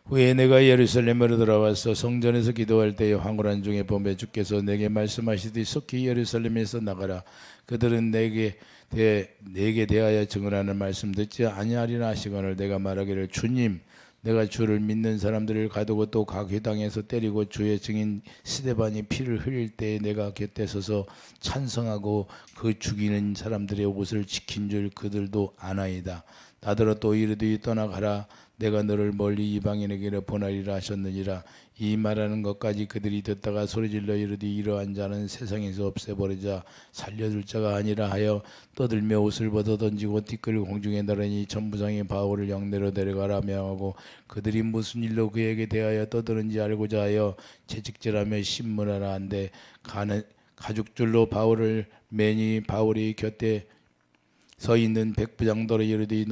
후에 내가 예루살렘으로 돌아와서 성전에서 기도할 때에 황홀한 중에 보매 주께서 내게 말씀하시되 속히 예루살렘에서 나가라. 그들은 내게 대하여 증언하는 말씀 듣지 아니하리라 하시거늘 내가 말하기를 주님 내가 주를 믿는 사람들을 가두고 또 각 회당에서 때리고 주의 증인 스데반이 피를 흘릴 때에 내가 곁에 서서 찬성하고 그 죽이는 사람들의 옷을 지킨 줄 그들도 아나이다. 나더러 또 이르되 떠나가라. 내가 너를 멀리 이방인에게로 보내리라 하셨느니라. 이 말하는 것까지 그들이 듣다가 소리질러 이르되 이러한 자는 세상에서 없애버리자 살려둘 자가 아니라 하여 떠들며 옷을 벗어 던지고 티끌을 공중에 나르니 천부장이 바울을 영내로 데려가라 명하고 그들이 무슨 일로 그에게 대하여 떠드는지 알고자 하여 채찍질하며 신문하라 한데 가죽줄로 바울을 매니 바울이 곁에 서 있는 백부장들이 이르되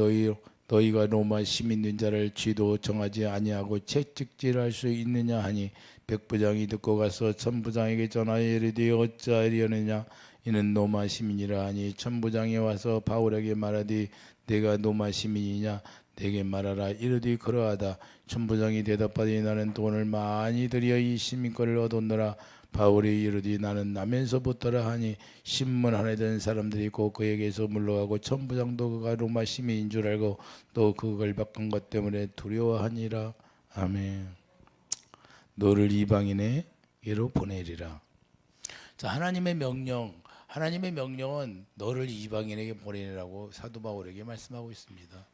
너희가 로마 시민된 자를 쥐도 정하지 아니하고 채찍질할 수 있느냐 하니 백부장이 듣고 가서 천부장에게 전하여 이르되 어찌하려느냐 이는 로마 시민이라 하니 천부장이 와서 바울에게 말하되 내가 로마 시민이냐 내게 말하라. 이르되 그러하다. 천부장이 대답하되 나는 돈을 많이 들여 이 시민권을 얻었노라. 바울이 이르되 나는 나면서부터라 하니 신문하려 된 사람들이 있고 그에게서 물러가고 천부장도 그가 로마 시민인 줄 알고 또 그걸 바꾼 것 때문에 두려워하니라. 아멘. 너를 이방인에게로 보내리라. 자, 하나님의 명령은 너를 이방인에게 보내라고 사도 바울에게 말씀하고 있습니다.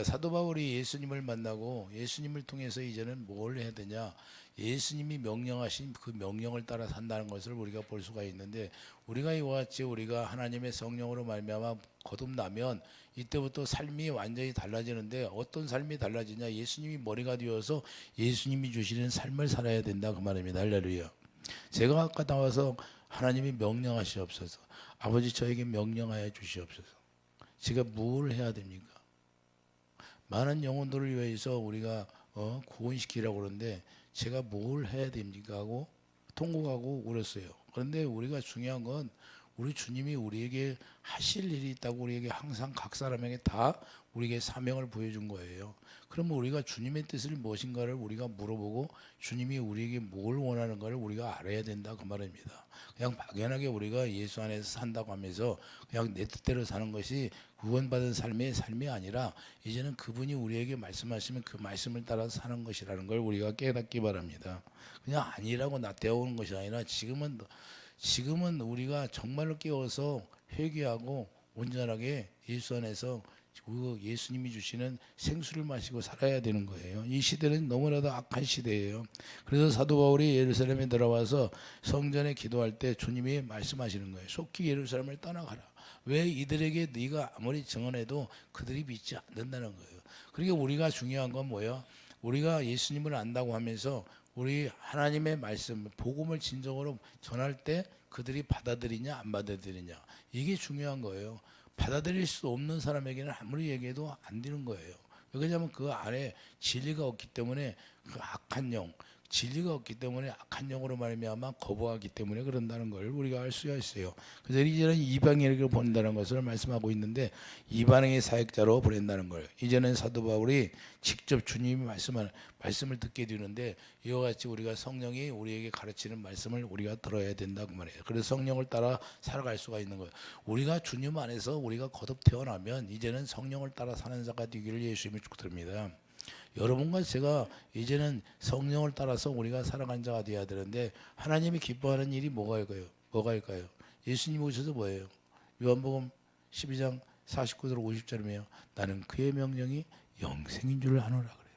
사도 바울이 예수님을 만나고 예수님을 통해서 이제는 뭘 해야 되냐? 예수님이 명령하신 그 명령을 따라 산다는 것을 우리가 볼 수가 있는데 우리가 이와 같이 우리가 하나님의 성령으로 말미암아 거듭나면 이때부터 삶이 완전히 달라지는데 어떤 삶이 달라지냐? 예수님이 머리가 되어서 예수님이 주시는 삶을 살아야 된다 그 말입니다. 할렐루야. 제가 아까 나와서 하나님이 명령하시옵소서. 아버지 저에게 명령하여 주시옵소서. 제가 뭘 해야 됩니까? 많은 영혼들을 위해서 우리가 구원시키라고 그러는데 제가 뭘 해야 됩니까 하고 통곡하고 울었어요. 그런데 우리가 중요한 건 우리 주님이 우리에게 하실 일이 있다고 우리에게 항상 각 사람에게 다 우리에게 사명을 보여준 거예요. 그러면 우리가 주님의 뜻을 무엇인가를 우리가 물어보고 주님이 우리에게 뭘 원하는가를 우리가 알아야 된다 그 말입니다. 그냥 막연하게 우리가 예수 안에서 산다고 하면서 그냥 내 뜻대로 사는 것이 구원받은 삶이 아니라 이제는 그분이 우리에게 말씀하시면 그 말씀을 따라 사는 것이라는 걸 우리가 깨닫기 바랍니다. 그냥 아니라고 나태워오는 것이 아니라 지금은 우리가 정말로 깨워서 회개하고 온전하게 예수 안에서 그 예수님이 주시는 생수를 마시고 살아야 되는 거예요. 이 시대는 너무나도 악한 시대예요. 그래서 사도 바울이 예루살렘에 들어와서 성전에 기도할 때 주님이 말씀하시는 거예요. 속히 예루살렘을 떠나가라. 왜 이들에게 네가 아무리 증언해도 그들이 믿지 않는다는 거예요. 그러니까 우리가 중요한 건 뭐예요? 우리가 예수님을 안다고 하면서 우리 하나님의 말씀, 복음을 진정으로 전할 때 그들이 받아들이냐 안 받아들이냐 이게 중요한 거예요. 받아들일 수 없는 사람에게는 아무리 얘기해도 안 되는 거예요. 왜냐하면 그 안에 진리가 없기 때문에 그 악한 영, 진리가 없기 때문에 악한 영으로 말미암아 거부하기 때문에 그런다는 걸 우리가 알 수가 있어요. 그래서 이제는 이방인에게 보낸다는 것을 말씀하고 있는데 이방인의 사역자로 보낸다는 걸 이제는 사도 바울이 직접 주님이 말씀을 듣게 되는데 이와 같이 우리가 성령이 우리에게 가르치는 말씀을 우리가 들어야 된다고 말해요. 그래서 성령을 따라 살아갈 수가 있는 거예요. 우리가 주님 안에서 우리가 거듭 태어나면 이제는 성령을 따라 사는 자가 되기를 예수님이 축복드립니다. 여러분과 제가 이제는 성령을 따라서 우리가 살아간 자가 되어야 되는데 하나님이 기뻐하는 일이 뭐가일까요? 예수님이 오셔서 뭐예요? 요한복음 12장 49절 50절이며 나는 그의 명령이 영생인 줄 아노라 그래요.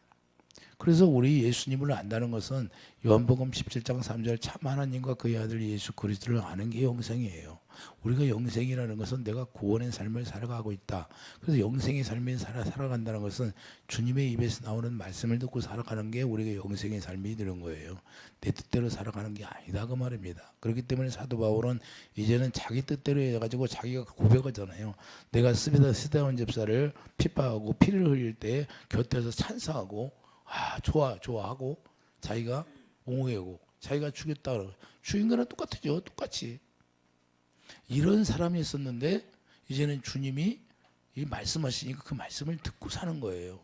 그래서 우리 예수님을 안다는 것은 요한복음 17장 3절 참 하나님과 그의 아들 예수 그리스도를 아는 게 영생이에요. 우리가 영생이라는 것은 내가 구원의 삶을 살아가고 있다. 그래서 영생의 삶을 살아간다는 것은 주님의 입에서 나오는 말씀을 듣고 살아가는 게 우리가 영생의 삶이 되는 거예요. 내 뜻대로 살아가는 게 아니다 그 말입니다. 그렇기 때문에 사도 바울은 이제는 자기 뜻대로 해가지고 자기가 고백하잖아요. 내가 스데반 집사를 핍박하고 피를 흘릴 때 곁에서 찬사하고 좋아하고 자기가 옹호하고 자기가 죽였다 그러고 죽인 거랑 똑같죠. 똑같이. 이런 사람이 있었는데 이제는 주님이 이 말씀하시니까 그 말씀을 듣고 사는 거예요.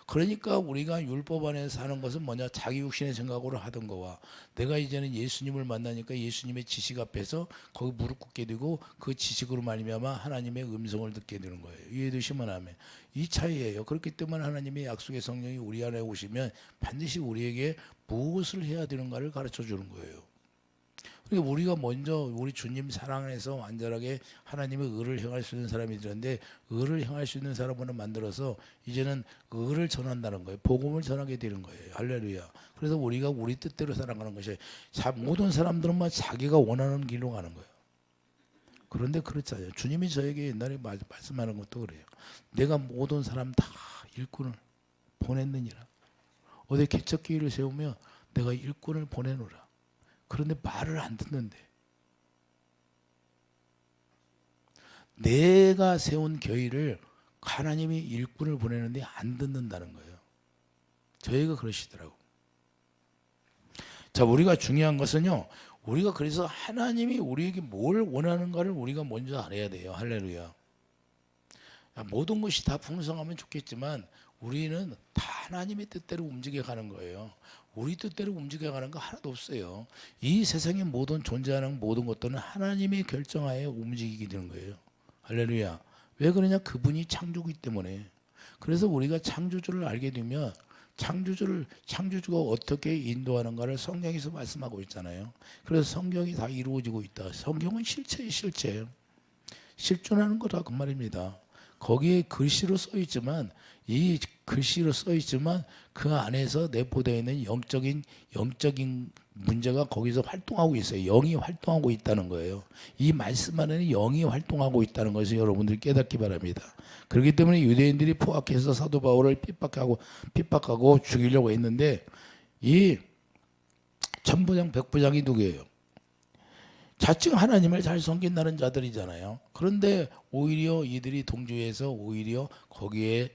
그러니까 우리가 율법 안에서 사는 것은 뭐냐? 자기 육신의 생각으로 하던 거와 내가 이제는 예수님을 만나니까 예수님의 지식 앞에서 거기 무릎 꿇게 되고 그 지식으로 말미암아 하나님의 음성을 듣게 되는 거예요. 이해되시면 아멘. 이 차이예요. 그렇기 때문에 하나님의 약속의 성령이 우리 안에 오시면 반드시 우리에게 무엇을 해야 되는가를 가르쳐 주는 거예요. 그러니까 우리가 먼저 우리 주님 사랑 안에서 완전하게 하나님의 의를 행할 수 있는 사람이 되는데 의를 행할 수 있는 사람으로 만들어서 이제는 의를 전한다는 거예요. 복음을 전하게 되는 거예요. 할렐루야. 그래서 우리가 우리 뜻대로 살아가는 것이 모든 사람들은 막 자기가 원하는 길로 가는 거예요. 그런데 그렇잖아요. 주님이 저에게 옛날에 말씀하는 것도 그래요. 내가 모든 사람 다 일꾼을 보냈느니라. 어디 개척기회를 세우면 내가 일꾼을 보내노라. 그런데 말을 안 듣는데 내가 세운 교회를 하나님이 일꾼을 보내는데 안 듣는다는 거예요. 저희가 그러시더라고. 자, 우리가 중요한 것은요. 우리가 그래서 하나님이 우리에게 뭘 원하는가를 우리가 먼저 알아야 돼요. 할렐루야. 모든 것이 다 풍성하면 좋겠지만 우리는 다 하나님의 뜻대로 움직여가는 거예요. 우리 뜻대로 움직여가는 거 하나도 없어요. 이 세상에 모든 존재하는 모든 것들은 하나님의 결정하에 움직이게 되는 거예요. 할렐루야. 왜 그러냐? 그분이 창조기 때문에. 그래서 우리가 창조주를 알게 되면 창조주가 어떻게 인도하는가를 성경에서 말씀하고 있잖아요. 그래서 성경이 다 이루어지고 있다. 성경은 실체예요, 실체. 실존하는 거다 그 말입니다. 거기에 글씨로 써 있지만 이 글씨로 써 있지만 그 안에서 내포되어 있는 영적인 문제가 거기서 활동하고 있어요. 영이 활동하고 있다는 거예요. 이 말씀 안에는 영이 활동하고 있다는 것을 여러분들이 깨닫기 바랍니다. 그렇기 때문에 유대인들이 포악해서 사도 바울을 핍박하고 죽이려고 했는데 이 천부장 백부장이 누구예요? 자칭 하나님을 잘 섬긴다는 자들이잖아요. 그런데 오히려 이들이 동조해서 오히려 거기에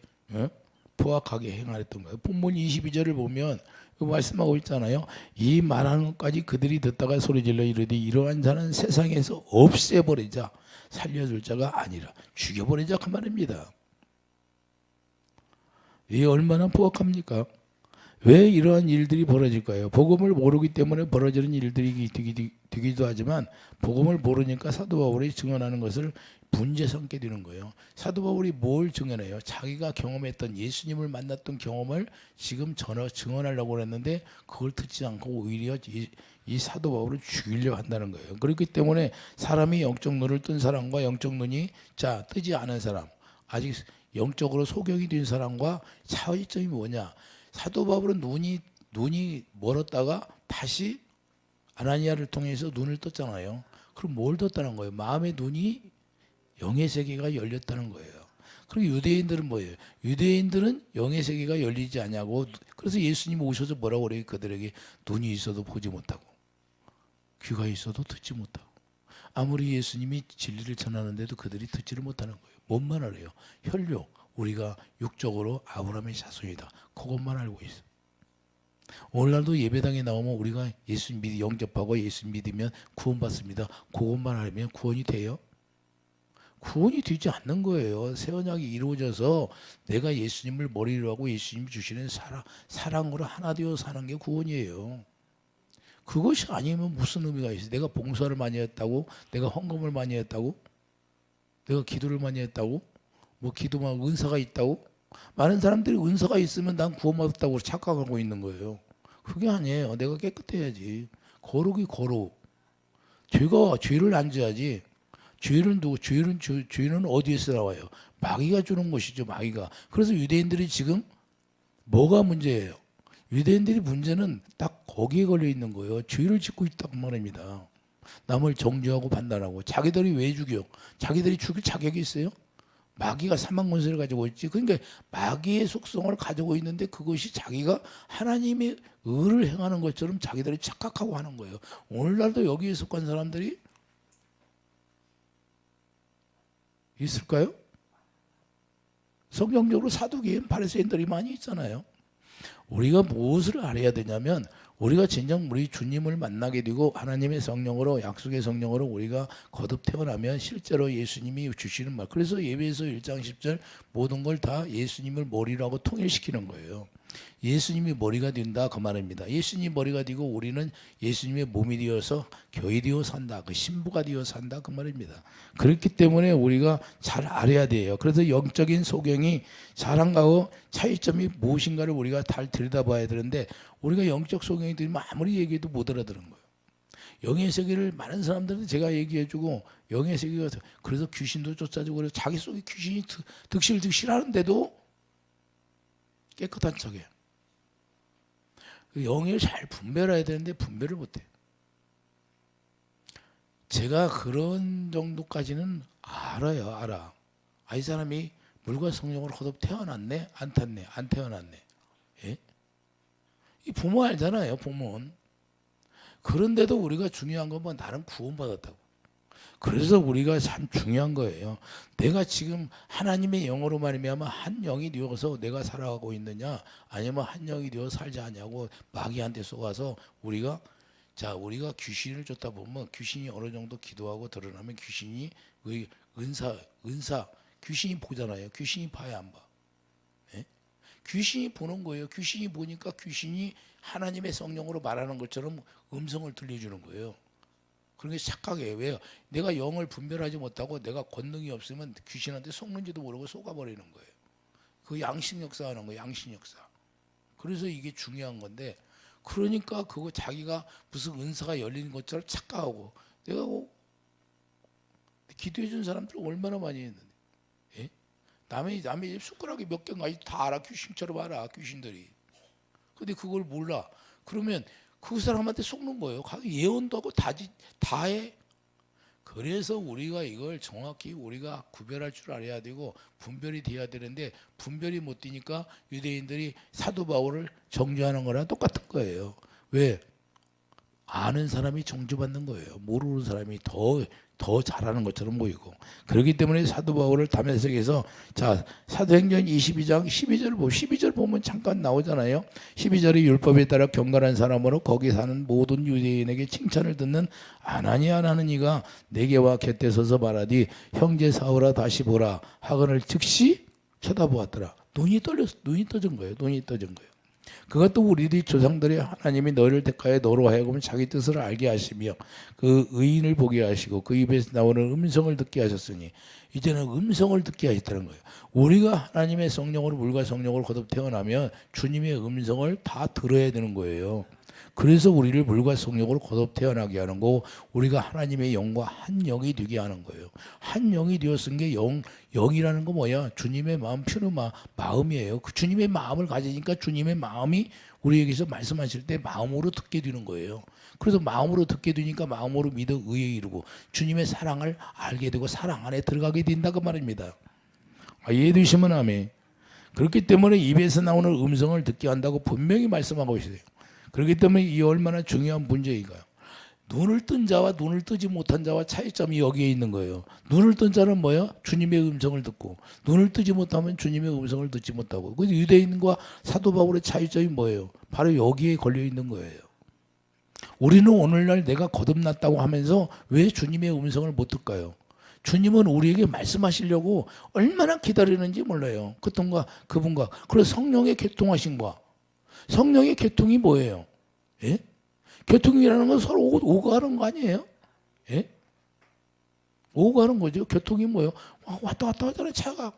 포악하게 행하였던 거예요. 본문 22절을 보면 말씀하고 있잖아요. 이 말하는 것까지 그들이 듣다가 소리질러 이르되 이러한 자는 세상에서 없애버리자. 살려줄 자가 아니라 죽여버리자 그 말입니다. 이게 얼마나 포악합니까? 왜 이러한 일들이 벌어질까요? 복음을 모르기 때문에 벌어지는 일들이 되기도 하지만 복음을 모르니까 사도 바울이 증언하는 것을 문제 삼게 되는 거예요. 사도 바울이 뭘 증언해요? 자기가 경험했던 예수님을 만났던 경험을 지금 증언하려고 했는데 그걸 듣지 않고 오히려 이 사도 바울을 죽이려고 한다는 거예요. 그렇기 때문에 사람이 영적 눈을 뜬 사람과 영적 눈이 뜨지 않은 사람, 아직 영적으로 소경이 된 사람과 차이점이 뭐냐? 사도 바울은 눈이 멀었다가 다시 아나니아를 통해서 눈을 떴잖아요. 그럼 뭘 떴다는 거예요? 마음의 눈이 영의 세계가 열렸다는 거예요. 그리고 유대인들은 뭐예요? 유대인들은 영의 세계가 열리지 않냐고. 그래서 예수님이 오셔서 뭐라고 그래요? 그들에게 눈이 있어도 보지 못하고 귀가 있어도 듣지 못하고. 아무리 예수님이 진리를 전하는데도 그들이 듣지를 못하는 거예요. 뭔만 알아요? 혈육. 우리가 육적으로 아브라함의 자손이다. 그것만 알고 있어. 오늘날도 예배당에 나오면 우리가 예수님 영접하고 예수님 믿으면 구원받습니다. 그것만 알면 구원이 돼요? 구원이 되지 않는 거예요. 새 언약이 이루어져서 내가 예수님을 머리로 하고 예수님이 주시는 사랑으로 하나 되어 사는 게 구원이에요. 그것이 아니면 무슨 의미가 있어요? 내가 봉사를 많이 했다고? 내가 헌금을 많이 했다고? 내가 기도를 많이 했다고? 뭐 기도만 은사가 있다고? 많은 사람들이 은사가 있으면 난 구원받았다고 착각하고 있는 거예요. 그게 아니에요. 내가 깨끗해야지. 거룩이 거룩. 죄를 안 져야지. 죄는 어디에서 나와요? 마귀가 주는 것이죠. 마귀가. 그래서 유대인들이 지금 뭐가 문제예요? 유대인들이 문제는 딱 거기에 걸려 있는 거예요. 죄를 짓고 있다고 말입니다. 남을 정죄하고 판단하고. 자기들이 왜 죽여? 자기들이 죽일 자격이 있어요? 마귀가 사망 권세를 가지고 있지. 그러니까 마귀의 속성을 가지고 있는데 그것이 자기가 하나님의 의를 행하는 것처럼 자기들이 착각하고 하는 거예요. 오늘날도 여기에 속한 사람들이 있을까요? 성경적으로 사두개인 바리새인들이 많이 있잖아요. 우리가 무엇을 알아야 되냐면 우리가 진정 우리 주님을 만나게 되고 하나님의 성령으로 약속의 성령으로 우리가 거듭 태어나면 실제로 예수님이 주시는 말. 그래서 예배에서 1장 10절 모든 걸 다 예수님을 머리라고 통일시키는 거예요. 예수님이 머리가 된다 그 말입니다. 예수님이 머리가 되고 우리는 예수님의 몸이 되어서 교회 되어 산다. 그 신부가 되어 산다 그 말입니다. 그렇기 때문에 우리가 잘 알아야 돼요. 그래서 영적인 소경이 사랑하고 차이점이 무엇인가를 우리가 잘 들여다봐야 되는데 우리가 영적 소경이 들으면 아무리 얘기해도 못 알아들은 거예요. 영의 세계를 많은 사람들한테 제가 얘기해주고 영의 세계가 그래서 귀신도 쫓아주고 그래서 자기 속에 귀신이 득실하는데도 깨끗한 척이에요. 영을 잘 분별해야 되는데 분별을 못해요. 제가 그런 정도까지는 알아요. 알아. 이 사람이 물과 성령으로 거듭 태어났네? 안 탔네? 안 태어났네? 예? 이 부모 알잖아요. 부모는. 그런데도 우리가 중요한 건 뭐 나는 구원받았다고. 그래서 우리가 참 중요한 거예요. 내가 지금 하나님의 영으로 말미암아 한 영이 되어서 내가 살아가고 있느냐 아니면 한 영이 되어 살지 않냐고 마귀한테 쏘아서 우리가 귀신을 쫓다 보면 귀신이 어느 정도 기도하고 드러나면 귀신이 은사 귀신이 보잖아요. 귀신이 봐야 안 봐. 예? 귀신이 보는 거예요. 귀신이 보니까 귀신이 하나님의 성령으로 말하는 것처럼 음성을 들려주는 거예요. 그런 게 착각이에요. 왜요? 내가 영을 분별하지 못하고 내가 권능이 없으면 귀신한테 속는지도 모르고 속아버리는 거예요. 그 양심 역사 하는 거예요. 양심 역사. 그래서 이게 중요한 건데 그러니까 그거 자기가 무슨 은사가 열리는 것처럼 착각하고 내가 기도해 준 사람들 얼마나 많이 했는데 예? 남의 집 숟가락이 몇 개인가 다 알아. 귀신처럼 알아. 귀신들이. 근데 그걸 몰라. 그러면 그 사람한테 속는 거예요. 예언도 하고 다 해. 그래서 우리가 이걸 정확히 우리가 구별할 줄 알아야 되고 분별이 돼야 되는데 분별이 못 되니까 유대인들이 사도 바울을 정죄하는 거랑 똑같은 거예요. 왜? 아는 사람이 정죄받는 거예요. 모르는 사람이 더 잘하는 것처럼 보이고. 그렇기 때문에 사도 바울을 다메섹에서 사도행전 22장 12절 보면 잠깐 나오잖아요. 12절이 율법에 따라 경건한 사람으로 거기 사는 모든 유대인에게 칭찬을 듣는 아나니아 하는 이가 내게와 곁에 서서 말하디 형제 사울아 다시 보라 하거늘 즉시 쳐다보았더라. 눈이 떠진 거예요. 눈이 떠진 거예요. 그것도 우리들이 조상들이 하나님이 너를 택하여 너로 하여금 자기 뜻을 알게 하시며 그 의인을 보게 하시고 그 입에서 나오는 음성을 듣게 하셨으니 이제는 음성을 듣게 하셨다는 거예요. 우리가 하나님의 성령으로 물과 성령으로 거듭 태어나면 주님의 음성을 다 들어야 되는 거예요. 그래서 우리를 물과 성령으로 거듭 태어나게 하는 거고 우리가 하나님의 영과 한 영이 되게 하는 거예요. 한 영이 되었은 게 영이라는 거 뭐야? 주님의 마음 피는 마음이에요. 그 주님의 마음을 가지니까 주님의 마음이 우리에게서 말씀하실 때 마음으로 듣게 되는 거예요. 그래서 마음으로 듣게 되니까 마음으로 믿어 의에 이르고 주님의 사랑을 알게 되고 사랑 안에 들어가게 된다 그 말입니다. 이해되시면 아멘. 그렇기 때문에 입에서 나오는 음성을 듣게 한다고 분명히 말씀하고 있어요. 그렇기 때문에 이 얼마나 중요한 문제인가요? 눈을 뜬 자와 눈을 뜨지 못한 자와 차이점이 여기에 있는 거예요. 눈을 뜬 자는 뭐예요? 주님의 음성을 듣고 눈을 뜨지 못하면 주님의 음성을 듣지 못하고 그 유대인과 사도 바울의 차이점이 뭐예요? 바로 여기에 걸려 있는 거예요. 우리는 오늘날 내가 거듭났다고 하면서 왜 주님의 음성을 못 듣까요? 주님은 우리에게 말씀하시려고 얼마나 기다리는지 몰라요. 그분과 그래서 성령의 교통하심과 성령의 교통이 뭐예요? 예? 교통이라는 건 서로 오고 가는 거 아니에요? 예? 오고 가는 거죠. 교통이 뭐예요? 왔다 하잖아요. 차가.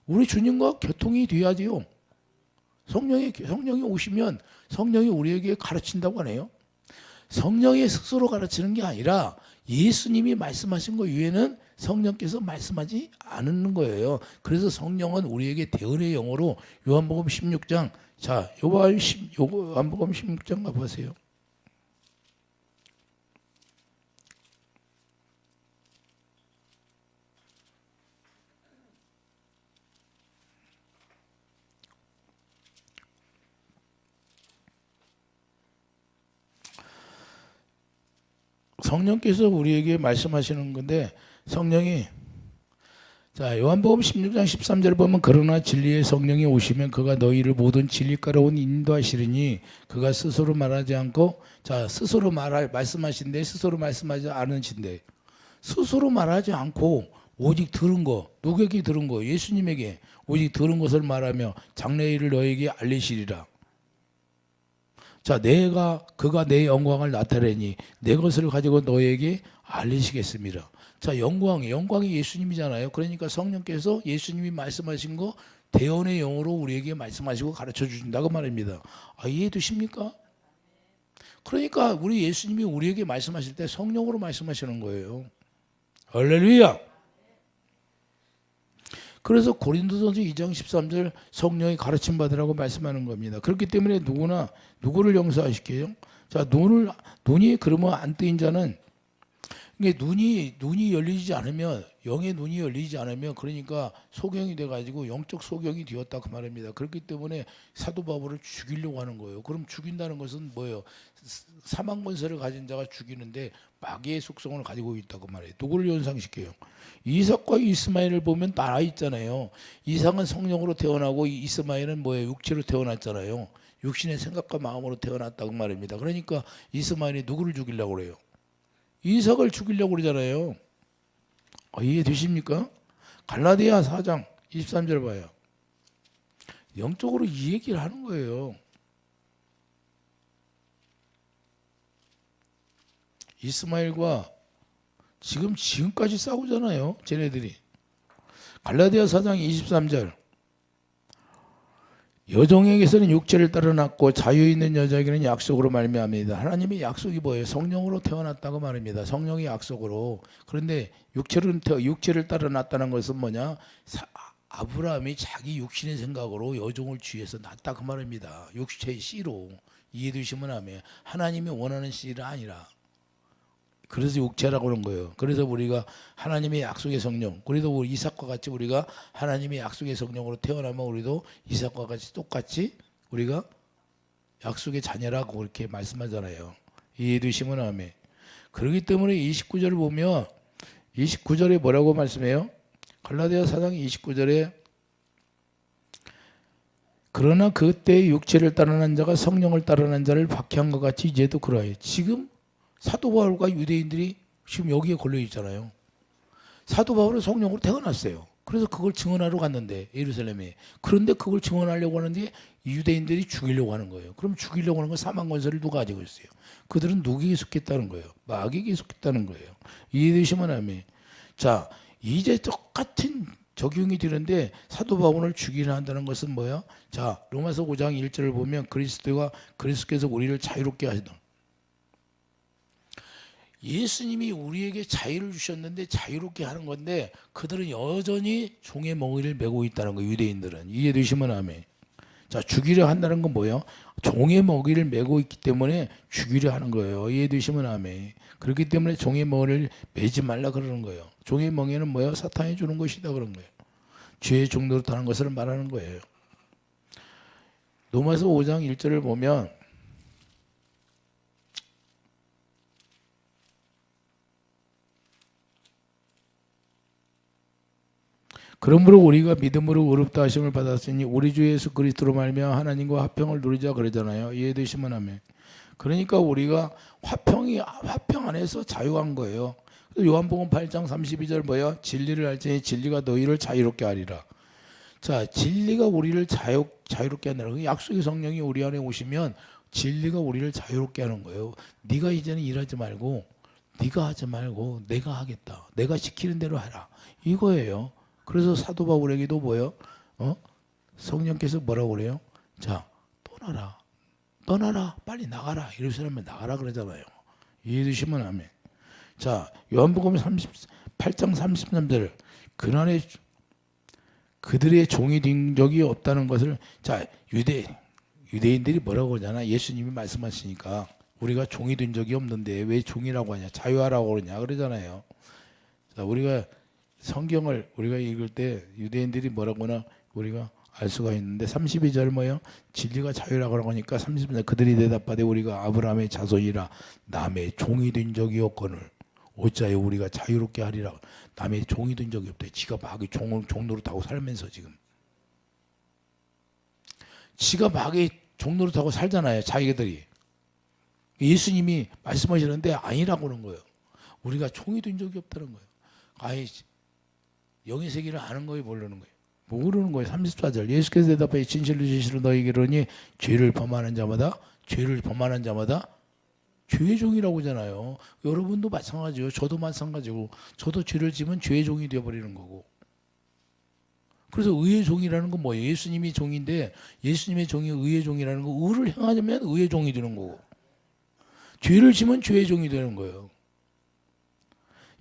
우리 주님과 교통이 돼야지요. 성령이 오시면 성령이 우리에게 가르친다고 하네요. 성령의 스스로 가르치는 게 아니라 예수님이 말씀하신 것 외에는 성령께서 말씀하지 않는 거예요. 그래서 성령은 우리에게 대언의 영으로 요한복음 16장 요한복음 16장 가보세요. 성령께서 우리에게 말씀하시는 건데 성령이 자, 요한복음 16장 13절 보면 그러나 진리의 성령이 오시면 그가 너희를 모든 진리가로 인도하시리니 그가 스스로 말하지 않고 자, 스스로 말씀하신데 스스로 말씀하지 않으신데 스스로 말하지 않고 오직 들은 거, 누구에게 들은 거? 예수님에게 오직 들은 것을 말하며 장래의 일을 너에게 알리시리라. 자, 그가 내 영광을 나타내니 내 것을 가지고 너에게 알리시겠습니다. 자, 영광이 예수님이잖아요. 그러니까 성령께서 예수님이 말씀하신 거 대언의 영으로 우리에게 말씀하시고 가르쳐 주신다고 말입니다. 아, 이해되십니까? 그러니까 우리 예수님이 우리에게 말씀하실 때 성령으로 말씀하시는 거예요. 할렐루야. 그래서 고린도전서 2장 13절 성령이 가르침 받으라고 말씀하는 겁니다. 그렇기 때문에 누구를 용서하실게요? 자, 눈이 그러면 안 뜨인 자는 이게 눈이 열리지 않으면 영의 눈이 열리지 않으면 그러니까 소경이 돼가지고 영적 소경이 되었다 그 말입니다. 그렇기 때문에 사도 바울을 죽이려고 하는 거예요. 그럼 죽인다는 것은 뭐예요? 사망 권세를 가진 자가 죽이는데 마귀의 속성을 가지고 있다고 말해요. 누구를 연상시켜요? 이삭과 이스마엘을 보면 나와 있잖아요. 이삭은 성령으로 태어나고 이스마엘은 뭐예요? 육체로 태어났잖아요. 육신의 생각과 마음으로 태어났다고 말입니다. 그러니까 이스마엘이 누구를 죽이려고 그래요? 이삭을 죽이려고 그러잖아요. 이해되십니까? 갈라디아 4장 23절 봐요. 영적으로 이 얘기를 하는 거예요. 이스마엘과 지금까지 싸우잖아요. 쟤네들이. 갈라디아 4장 23절. 여종에게서는 육체를 따라 낳고 자유 있는 여자에게는 약속으로 말미암니다. 하나님의 약속이 뭐예요? 성령으로 태어났다고 말입니다. 성령의 약속으로. 그런데 육체를 따라 낳았다는 것은 뭐냐? 아브라함이 자기 육신의 생각으로 여종을 취해서 낳았다 그 말입니다. 육체의 씨로. 이해되시면 하면 하나님이 원하는 씨가 아니라. 그래서 육체라고 그런 거예요. 그래서 우리가 하나님의 약속의 성령, 그래도 우리 이삭과 같이 우리가 하나님의 약속의 성령으로 태어나면 우리도 이삭과 같이 똑같이 우리가 약속의 자녀라고 그렇게 말씀하잖아요. 이해되시면 아멘. 그렇기 때문에 29절을 보면 29절에 뭐라고 말씀해요? 갈라디아 4장 29절에 그러나 그때 육체를 따르는 자가 성령을 따르는 자를 박해한 것 같이 이제도 그러해요. 지금 사도 바울과 유대인들이 지금 여기에 걸려 있잖아요. 사도 바울은 성령으로 태어났어요. 그래서 그걸 증언하러 갔는데 예루살렘에. 그런데 그걸 증언하려고 하는데 유대인들이 죽이려고 하는 거예요. 그럼 죽이려고 하는 건 사망 권세를 누가 가지고 있어요? 그들은 누구에게 속했다는 거예요? 마귀에게 속했다는 거예요. 이해되시면 아멘. 자, 이제 똑같은 적용이 되는데 사도 바울을 죽이려 한다는 것은 뭐야? 자, 로마서 5장 1절을 보면 그리스도께서 우리를 자유롭게 하시던 예수님이 우리에게 자유를 주셨는데 자유롭게 하는 건데 그들은 여전히 종의 멍에를 메고 있다는 거예요. 유대인들은. 이해되시면 아멘. 자, 죽이려 한다는 건 뭐예요? 종의 멍에를 메고 있기 때문에 죽이려 하는 거예요. 이해되시면 아멘. 그렇기 때문에 종의 멍에를 메지 말라 그러는 거예요. 종의 멍에는 뭐예요? 사탄이 주는 것이다 그런 거예요. 죄의 종로로 타는 것을 말하는 거예요. 로마서 5장 1절을 보면 그러므로 우리가 믿음으로 의롭다 하심을 받았으니 우리 주 예수 그리스도로 말미암아 하나님과 화평을 누리자 그러잖아요. 이해되시면 하면. 그러니까 우리가 화평 안에서 자유한 거예요. 요한복음 8장 32절 뭐야? 진리를 알지니 진리가 너희를 자유롭게 하리라. 자, 진리가 우리를 자유롭게 한다는 약속의 성령이 우리 안에 오시면 진리가 우리를 자유롭게 하는 거예요. 네가 이제는 일하지 말고 네가 하지 말고 내가 하겠다. 내가 시키는 대로 하라. 이거예요. 그래서 사도 바울에게도 뭐예요? 성령께서 뭐라고 그래요? 자, 떠나라, 빨리 나가라. 예루살렘에 나가라 그러잖아요. 이해되시면 아멘. 자, 요한복음 8장 33절 그날에 그들의 종이 된 적이 없다는 것을 자, 유대인들이 뭐라고 하잖아. 예수님이 말씀하시니까 우리가 종이 된 적이 없는데 왜 종이라고 하냐? 자유하라고 그러냐 그러잖아요. 자, 우리가 성경을 우리가 읽을 때 유대인들이 뭐라고나 우리가 알 수가 있는데 32절 뭐예요? 진리가 자유라고 하니까 32절 그들이 대답하되 우리가 아브라함의 자손이라 남의 종이 된 적이 없거늘 어찌하여 우리가 자유롭게 하리라. 남의 종이 된 적이 없대. 지가 마귀 종노릇하고 살면서 지금. 지가 마귀 종노릇하고 살잖아요. 자기들이. 예수님이 말씀하시는데 아니라고 하는 거예요. 우리가 종이 된 적이 없다는 거예요. 아예 영의 세계를 아는 거예요, 모르는 거예요. 모르는 거예요. 34절. 예수께서 대답하여 진실로 진실로 너희에게 이르노니 죄를 범하는 자마다 죄의 종이라고 하잖아요. 여러분도 마찬가지요. 저도 마찬가지고 저도 죄를 지면 죄의 종이 되어버리는 거고. 그래서 의의 종이라는 건 뭐예요? 예수님이 종인데 예수님의 종이 의의 종이라는 거, 의를 행하면 의의 종이 되는 거고 죄를 지면 죄의 종이 되는 거예요.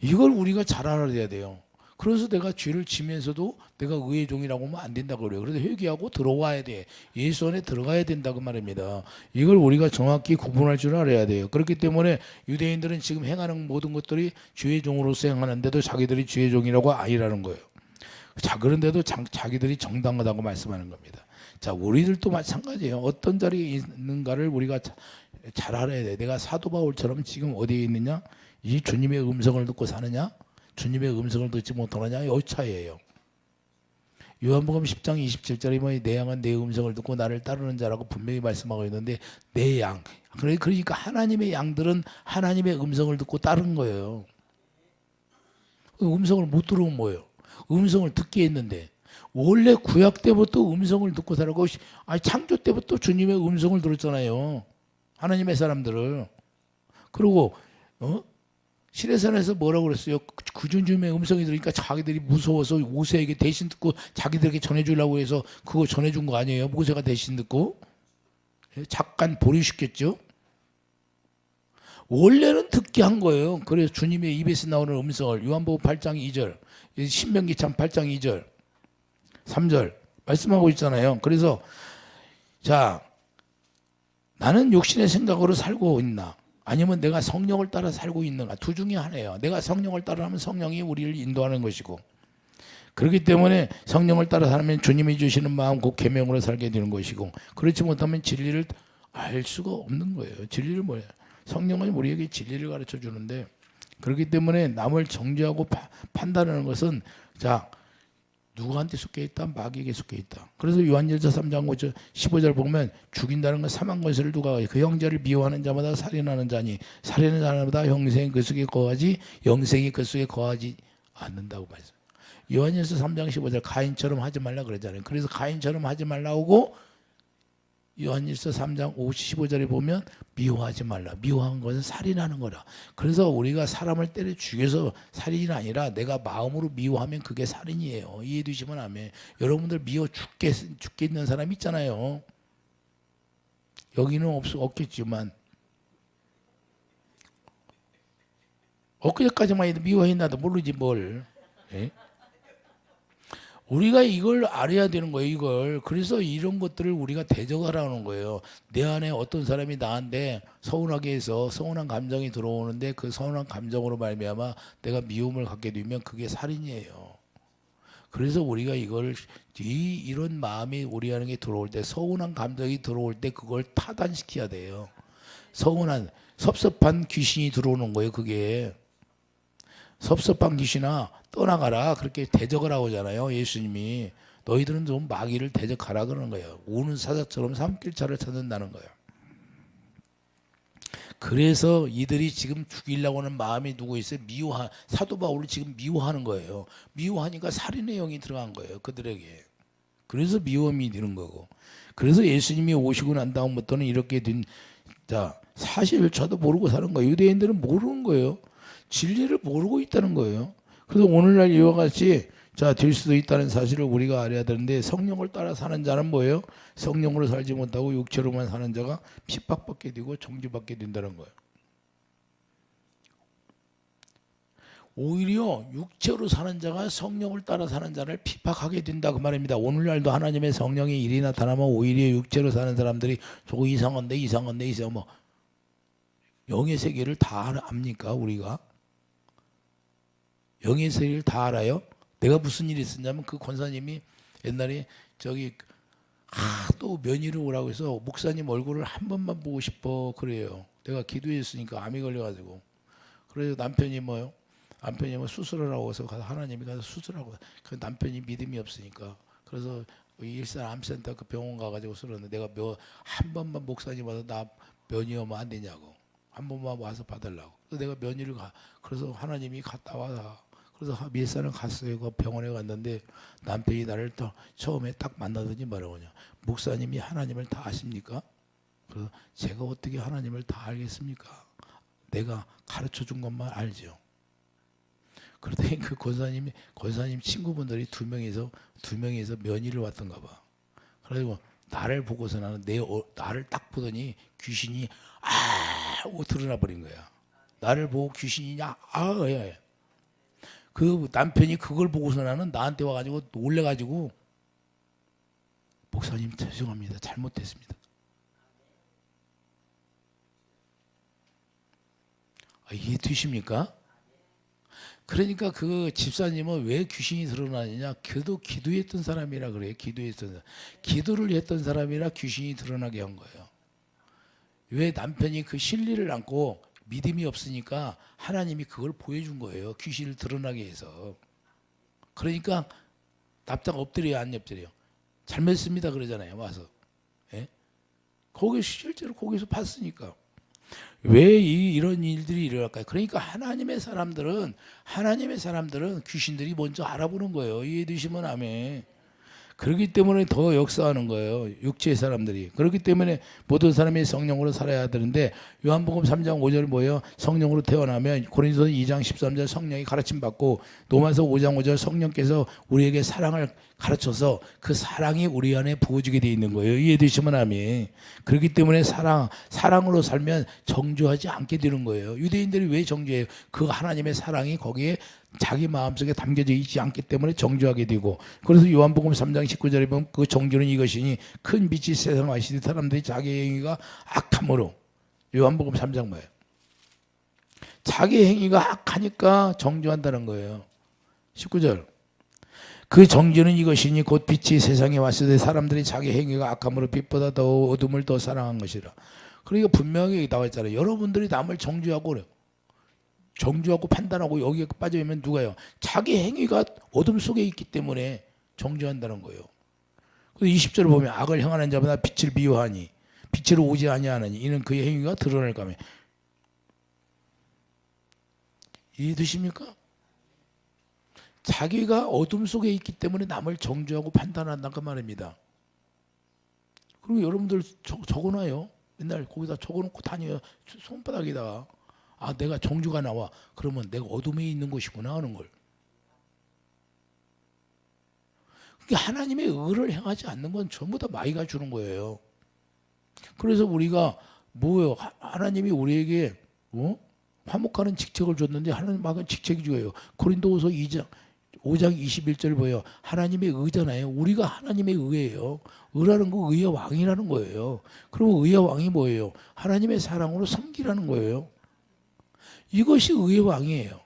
이걸 우리가 잘 알아야 돼요. 그래서 내가 죄를 지면서도 내가 의의 종이라고 하면 안 된다고 그래요. 그래서 회개하고 들어와야 돼. 예수 안에 들어가야 된다고 말입니다. 이걸 우리가 정확히 구분할 줄 알아야 돼요. 그렇기 때문에 유대인들은 지금 행하는 모든 것들이 죄의 종으로서 행하는데도 자기들이 죄의 종이라고 아니라는 거예요. 자, 그런데도 자기들이 정당하다고 말씀하는 겁니다. 자, 우리들도 마찬가지예요. 어떤 자리에 있는가를 우리가 잘 알아야 돼. 내가 사도 바울처럼 지금 어디에 있느냐? 이 주님의 음성을 듣고 사느냐? 주님의 음성을 듣지 못하느냐? 이 차이예요. 요한복음 10장 27절에 보면 내 양은 내 음성을 듣고 나를 따르는 자라고 분명히 말씀하고 있는데 내 양. 그러니까 하나님의 양들은 하나님의 음성을 듣고 따른 거예요. 음성을 못 들으면 뭐예요? 음성을 듣게 했는데 원래 구약 때부터 음성을 듣고 살고 창조 때부터 주님의 음성을 들었잖아요. 하나님의 사람들을. 그리고 시내산에서 뭐라고 그랬어요? 구주님의 음성이 들으니까 자기들이 무서워서 모세에게 대신 듣고 자기들에게 전해주려고 해서 그거 전해준 거 아니에요? 모세가 대신 듣고 잠깐 보류시켰죠. 원래는 듣게 한 거예요. 그래서 주님의 입에서 나오는 음성을 요한복음 8장 2절, 신명기 참 8장 2절, 3절 말씀하고 있잖아요. 그래서 자, 나는 육신의 생각으로 살고 있나? 아니면 내가 성령을 따라 살고 있는가? 두 중에 하나예요. 내가 성령을 따라하면 성령이 우리를 인도하는 것이고, 그렇기 때문에 성령을 따라 살면 주님이 주시는 마음 곧 계명으로 살게 되는 것이고, 그렇지 못하면 진리를 알 수가 없는 거예요. 진리를 뭐예요? 성령은 우리에게 진리를 가르쳐 주는데, 그렇기 때문에 남을 정죄하고 판단하는 것은 자, 누구한테 속해 있다? 마귀에게 속해 있다. 그래서 요한일서 3장 15절 보면 죽인다는 건 사망 권세를 누가 그 형제를 미워하는 자마다 살인하는 자니 살인하는 자마다 영생이 그 속에 거하지 영생이 그 속에 거하지 않는다고 말씀. 요한일서 3장 15절 가인처럼 하지 말라 그러잖아요. 그래서 가인처럼 하지 말라고 요한일서 3장 15절에 보면 미워하지 말라. 미워한 것은 살인하는 거라. 그래서 우리가 사람을 때려 죽여서 살인이 아니라 내가 마음으로 미워하면 그게 살인이에요. 이해해 주시면 아멘. 여러분들 미워 죽겠는 사람 있잖아요. 여기는 없겠지만 엊그제까지만 해도 미워했나도 모르지 뭘. 예? 우리가 이걸 알아야 되는 거예요, 이걸. 그래서 이런 것들을 우리가 대적하라는 거예요. 내 안에 어떤 사람이 나한테 서운하게 해서 서운한 감정이 들어오는데 그 서운한 감정으로 말미암아 내가 미움을 갖게 되면 그게 살인이에요. 그래서 우리가 이런 마음이 우리 안에 들어올 때, 서운한 감정이 들어올 때 그걸 타단시켜야 돼요. 서운한, 섭섭한 귀신이 들어오는 거예요, 그게. 섭섭한 귀신아 떠나가라 그렇게 대적을 하잖아요. 예수님이 너희들은 좀 마귀를 대적하라 그러는 거예요. 우는 사자처럼 삼킬차를 찾는다는 거예요. 그래서 이들이 지금 죽이려고 하는 마음이 누구 있어요? 사도 바울을 지금 미워하는 거예요. 미워하니까 살인의 영이 들어간 거예요, 그들에게. 그래서 미움이 드는 거고. 그래서 예수님이 오시고 난 다음부터는 이렇게 자, 사실 저도 모르고 사는 거예요. 유대인들은 모르는 거예요. 진리를 모르고 있다는 거예요. 그래서 오늘날 이와 같이 될 수도 있다는 사실을 우리가 알아야 되는데, 성령을 따라 사는 자는 뭐예요? 성령으로 살지 못하고 육체로만 사는 자가 핍박받게 되고 정죄받게 된다는 거예요. 오히려 육체로 사는 자가 성령을 따라 사는 자를 핍박하게 된다 그 말입니다. 오늘날도 하나님의 성령의 일이 나타나면 오히려 육체로 사는 사람들이 저거 이상한데 뭐 영의 세계를 다 압니까 우리가? 영의 세계를 다 알아요? 내가 무슨 일이 있었냐면 그 권사님이 옛날에 또 면회를 오라고 해서 목사님 얼굴을 한 번만 보고 싶어 그래요. 내가 기도했으니까 암이 걸려가지고. 그래서 남편이 뭐요? 남편이 뭐 수술하라고 해서 하나님이 가서 수술하고 그 남편이 믿음이 없으니까 그래서 일산 암센터 그 병원 가가지고 쓰는데 내가 한 번만 목사님 와서 나 면회 오면 안 되냐고 한 번만 와서 받으려고 그래서 내가 면회를 가 그래서 하나님이 갔다 와라 그래서 밀산을 갔어요. 그 병원에 갔는데 남편이 나를 또 처음에 딱 만나더니 뭐라고 하냐 목사님이 하나님을 다 아십니까? 그래서 제가 어떻게 하나님을 다 알겠습니까? 내가 가르쳐 준 것만 알죠. 그러더니 그 권사님 친구분들이 두 명이서 면회를 왔던가 봐. 그래가지고 나를 보고서 나를 딱 보더니 귀신이 하고 드러나 버린 거야. 나를 보고 귀신이 예. 그 남편이 그걸 보고서 나한테 와가지고 놀래가지고 목사님 죄송합니다. 잘못했습니다. 이해되십니까? 그러니까 그 집사님은 왜 귀신이 드러나느냐? 기도했던 사람이라 그래요. 기도를 했던 사람이라 귀신이 드러나게 한 거예요. 왜 남편이 그 진리를 안고 믿음이 없으니까 하나님이 그걸 보여준 거예요. 귀신을 드러나게 해서. 그러니까 납작 엎드려요, 안 엎드려요? 잘못했습니다 그러잖아요. 와서. 예? 실제로 거기서 봤으니까. 왜 이런 일들이 일어날까요? 그러니까 하나님의 사람들은 귀신들이 먼저 알아보는 거예요. 이해되시면 아멘. 그렇기 때문에 더 역사하는 거예요. 육체의 사람들이. 그렇기 때문에 모든 사람이 성령으로 살아야 되는데 요한복음 3장 5절 뭐예요? 성령으로 태어나면 고린도서 2장 13절 성령이 가르침 받고 로마서 5장 5절 성령께서 우리에게 사랑을 가르쳐서 그 사랑이 우리 안에 부어지게 돼 있는 거예요. 이해되시면 아멘. 그렇기 때문에 사랑으로 살면 정죄하지 않게 되는 거예요. 유대인들이 왜 정죄해요? 그 하나님의 사랑이 거기에 자기 마음속에 담겨져 있지 않기 때문에 정죄하게 되고 그래서 요한복음 3장 19절에 보면 그 정죄는 이것이니 큰 빛이 세상 와시되 사람들이 자기 행위가 악함으로 요한복음 3장 뭐예요? 자기 행위가 악하니까 정죄한다는 거예요. 19절 그 정죄는 이것이니 곧 빛이 세상에 왔을 때 사람들이 자기 행위가 악함으로 빛보다 더 어둠을 더 사랑한 것이라. 그러니까 분명히 나와 있잖아요. 여러분들이 남을 정죄하고 그래요. 정죄하고 판단하고 여기에 빠져있으면 누가요? 자기 행위가 어둠 속에 있기 때문에 정죄한다는 거예요. 그래서 20절을 보면 악을 행하는 자보다 빛을 미워하니 빛으로 오지 아니하느니 이는 그의 행위가 드러날까 하며. 이해되십니까? 자기가 어둠 속에 있기 때문에 남을 정죄하고 판단한다는 그 말입니다. 그리고 여러분들 적어놔요. 맨날 거기다 적어놓고 다녀요. 손바닥에다가. 내가 정죄가 나와. 그러면 내가 어둠에 있는 것이구나 하는 걸. 그게 하나님의 의를 행하지 않는 건 전부 다 마귀가 주는 거예요. 그래서 우리가 뭐예요? 하나님이 우리에게 화목하는 직책을 줬는데 하나님 막은 직책이 줘요. 고린도후서 5장 21절 보여요. 하나님의 의잖아요. 우리가 하나님의 의예요. 의라는 거 의의 왕이라는 거예요. 그리고 의의 왕이 뭐예요? 하나님의 사랑으로 섬기라는 거예요. 이것이 의의 왕이에요.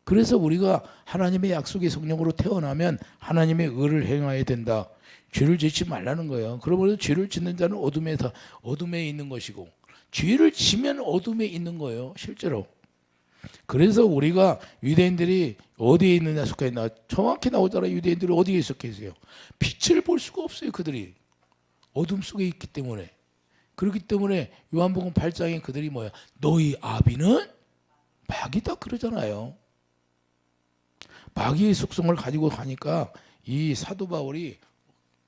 그래서 우리가 하나님의 약속의 성령으로 태어나면 하나님의 의를 행해야 된다. 죄를 짓지 말라는 거예요. 그러므로 죄를 짓는 자는 어둠에 있는 것이고 죄를 지면 어둠에 있는 거예요. 실제로. 그래서 우리가 유대인들이 어디에 있느냐 속해 있나 정확히 나오잖아요. 유대인들이 어디에 속해 있어요? 빛을 볼 수가 없어요. 그들이 어둠 속에 있기 때문에. 그렇기 때문에 요한복음 8장에 그들이 뭐야? 너희 아비는 마귀다 그러잖아요. 마귀의 속성을 가지고 가니까 이 사도 바울이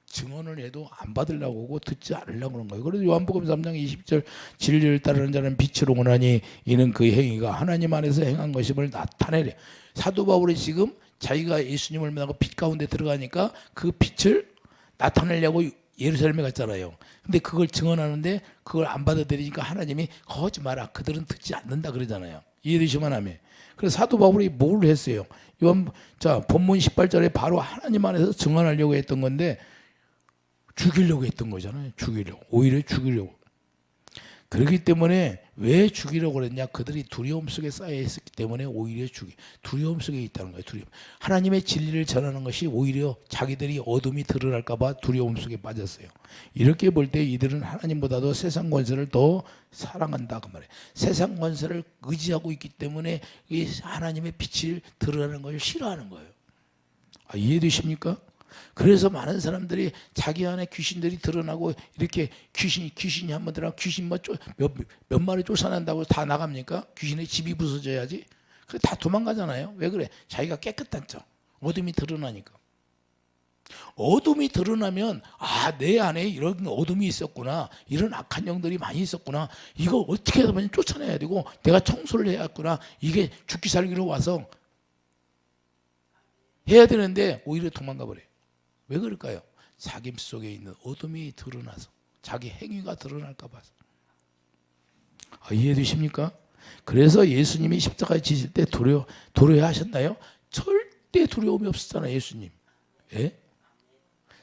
증언을 해도 안 받으려고 하고 듣지 않으려고 그런 거예요. 그래서 요한복음 3장 20절 진리를 따르는 자는 빛으로 오나니 이는 그 행위가 하나님 안에서 행한 것임을 나타내려. 사도 바울이 지금 자기가 예수님을 만나고 빛 가운데 들어가니까 그 빛을 나타내려고 예루살렘에 갔잖아요. 근데 그걸 증언하는데 그걸 안 받아들이니까 하나님이 거짓 마라. 그들은 듣지 않는다 그러잖아요. 이해되시면 하면. 그래서 사도 바울이 뭘 했어요? 본문 18절에 바로 하나님 안에서 증언하려고 했던 건데 죽이려고 했던 거잖아요. 오히려 죽이려고. 그렇기 때문에 왜 죽이려고 그랬냐? 그들이 두려움 속에 쌓여 있었기 때문에 오히려 두려움 속에 있다는 거예요. 두려움. 하나님의 진리를 전하는 것이 오히려 자기들이 어둠이 드러날까 봐 두려움 속에 빠졌어요. 이렇게 볼 때 이들은 하나님보다도 세상 권세를 더 사랑한다 그 말이에요. 세상 권세를 의지하고 있기 때문에 이 하나님의 빛이 드러나는 것을 싫어하는 거예요. 이해되십니까? 그래서 많은 사람들이 자기 안에 귀신들이 드러나고 이렇게 귀신이 한번 들어가 귀신 몇 마리 쫓아낸다고 다 나갑니까? 귀신의 집이 부서져야지. 그 다 도망가잖아요. 왜 그래? 자기가 깨끗한 척. 어둠이 드러나니까. 어둠이 드러나면 내 안에 이런 어둠이 있었구나. 이런 악한 영들이 많이 있었구나. 이거 어떻게 하면 쫓아내야 되고 내가 청소를 해야겠구나. 이게 죽기 살기로 와서 해야 되는데 오히려 도망가 버려요. 왜 그럴까요? 자기 속에 있는 어둠이 드러나서 자기 행위가 드러날까 봐서. 이해되십니까? 그래서 예수님이 십자가에 지실 때 두려워하셨나요? 절대 두려움이 없었잖아요. 예수님. 예?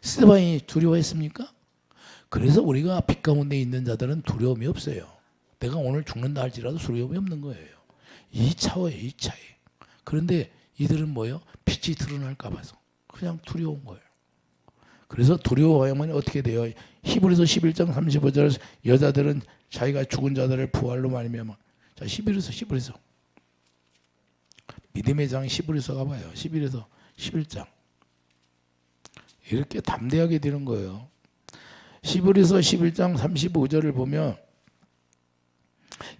스데반이 두려워했습니까? 그래서 우리가 빛 가운데 있는 자들은 두려움이 없어요. 내가 오늘 죽는다 할지라도 두려움이 없는 거예요. 이 차원이에요. 이 차이. 그런데 이들은 뭐예요? 빛이 드러날까 봐서 그냥 두려운 거예요. 그래서 두려워하면 어떻게 돼요? 히브리서 11장 35절 여자들은 자기가 죽은 자들을 부활로 말미암아. 자, 히브리서 믿음의 장 히브리서 가봐요. 히브리서 11장 이렇게 담대하게 되는 거예요. 히브리서 11장 35절을 보면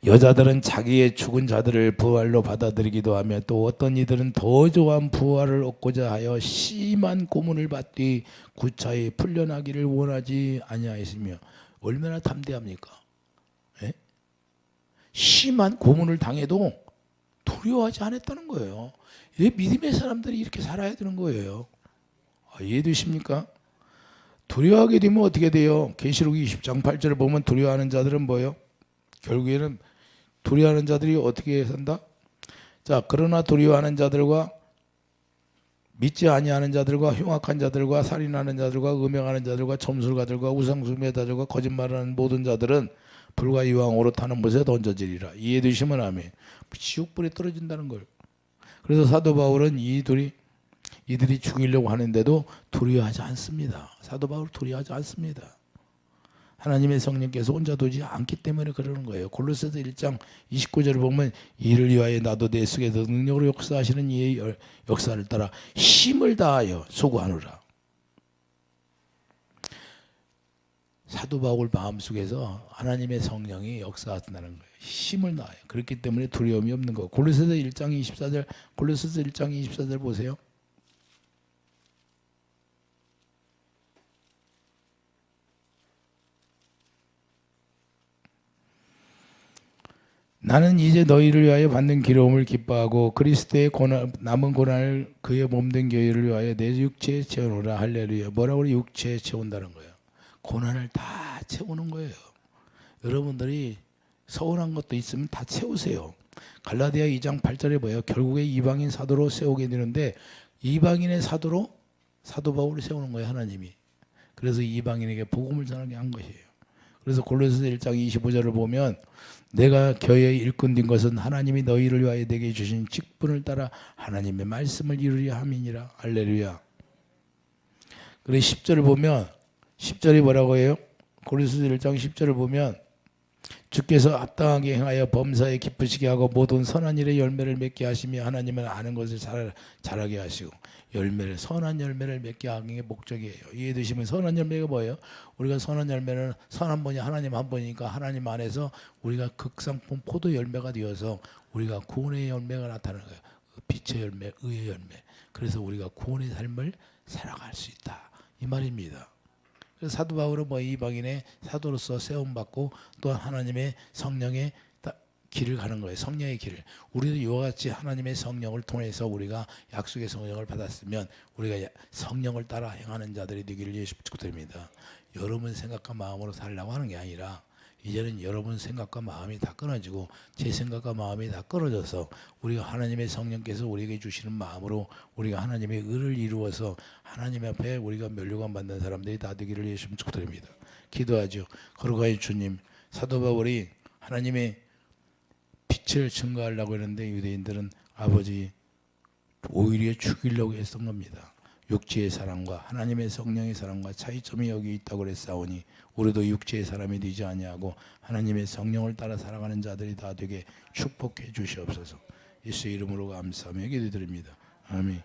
여자들은 자기의 죽은 자들을 부활로 받아들이기도 하며 또 어떤 이들은 더 좋은 부활을 얻고자 하여 심한 고문을 받되 구차히 풀려나기를 원하지 아니하였으며. 얼마나 담대합니까? 예? 심한 고문을 당해도 두려워하지 않았다는 거예요. 믿음의 사람들이 이렇게 살아야 되는 거예요. 이해되십니까? 두려워하게 되면 어떻게 돼요? 계시록 20장 8절을 보면 두려워하는 자들은 뭐예요? 결국에는 두려워하는 자들이 어떻게 산다? 자, 그러나 두려워하는 자들과 믿지 아니하는 자들과 흉악한 자들과 살인하는 자들과 음행하는 자들과 점술가들과 우상숭배자들과 거짓말하는 모든 자들은 불과 이왕으로 타는 못에 던져지리라. 이해되시면 아멘. 지옥불에 떨어진다는 걸. 그래서 사도 바울은 이들이 죽이려고 하는데도 두려워하지 않습니다. 사도 바울 두려워하지 않습니다. 하나님의 성령께서 혼자 두지 않기 때문에 그러는 거예요. 골로새서 1장 29절을 보면 이를 위하여 나도 내 속에서 능력으로 역사하시는 이의 역사를 따라 힘을 다하여 수고하노라. 사도 바울 마음속에서 하나님의 성령이 역사한다는 거예요. 힘을 다하여. 그렇기 때문에 두려움이 없는 거예요. 골로새서 1장 24절 보세요. 나는 이제 너희를 위하여 받는 기름을 기뻐하고 그리스도의 남은 고난을 그의 몸된 교회를 위하여 내 육체에 채우노라. 할렐루야. 뭐라고 그래? 육체에 채운다는 거예요. 고난을 다 채우는 거예요. 여러분들이 서운한 것도 있으면 다 채우세요. 갈라디아 2장 8절에 뭐예요? 결국에 이방인 사도로 세우게 되는데 이방인의 사도로 사도 바울을 세우는 거예요. 하나님이. 그래서 이방인에게 복음을 전하게 한 것이에요. 그래서 골로새서 1장 25절을 보면 내가 교회의 일꾼 된 것은 하나님이 너희를 위하여 내게 주신 직분을 따라 하나님의 말씀을 이루려 함이니라. 할렐루야. 그래 10절을 보면 10절이 뭐라고 해요? 골로새서 1장 10절을 보면 주께서 합당하게 행하여 범사에 기쁘시게 하고 모든 선한 일의 열매를 맺게 하시며 하나님은 아는 것을 잘하게 하시고 선한 열매를 맺게 하는 게 목적이에요. 이해되시면 선한 열매가 뭐예요? 우리가 선한 열매는 선 한 번이 하나님 한 번이니까 하나님 안에서 우리가 극상품 포도 열매가 되어서 우리가 구원의 열매가 나타나는 거예요. 빛의 열매, 의의 열매. 그래서 우리가 구원의 삶을 살아갈 수 있다. 이 말입니다. 그래서 사도 바울은 이방인의 사도로서 세움받고 또한 하나님의 성령의 길을 가는 거예요. 성령의 길을. 우리도 이와 같이 하나님의 성령을 통해서 우리가 약속의 성령을 받았으면 우리가 성령을 따라 행하는 자들이 되기를 예수 축복드립니다. 여러분 생각과 마음으로 살려고 하는 게 아니라 이제는 여러분 생각과 마음이 다 끊어지고 제 생각과 마음이 다 끊어져서 우리가 하나님의 성령께서 우리에게 주시는 마음으로 우리가 하나님의 의를 이루어서 하나님 앞에 우리가 면류관 받는 사람들이 다 되기를 예수 축복드립니다. 기도하죠. 거룩하신 주님, 사도 바울이 하나님의 빛을 증거하려고 했는데 유대인들은 아버지 오히려 죽이려고 했던 겁니다. 육체의 사랑과 하나님의 성령의 사랑과 차이점이 여기 있다고 그랬사오니 우리도 육체의 사람이 되지 아니하고 하나님의 성령을 따라 살아가는 자들이 다 되게 축복해 주시옵소서. 예수의 이름으로 감사하며 기도드립니다. 아멘.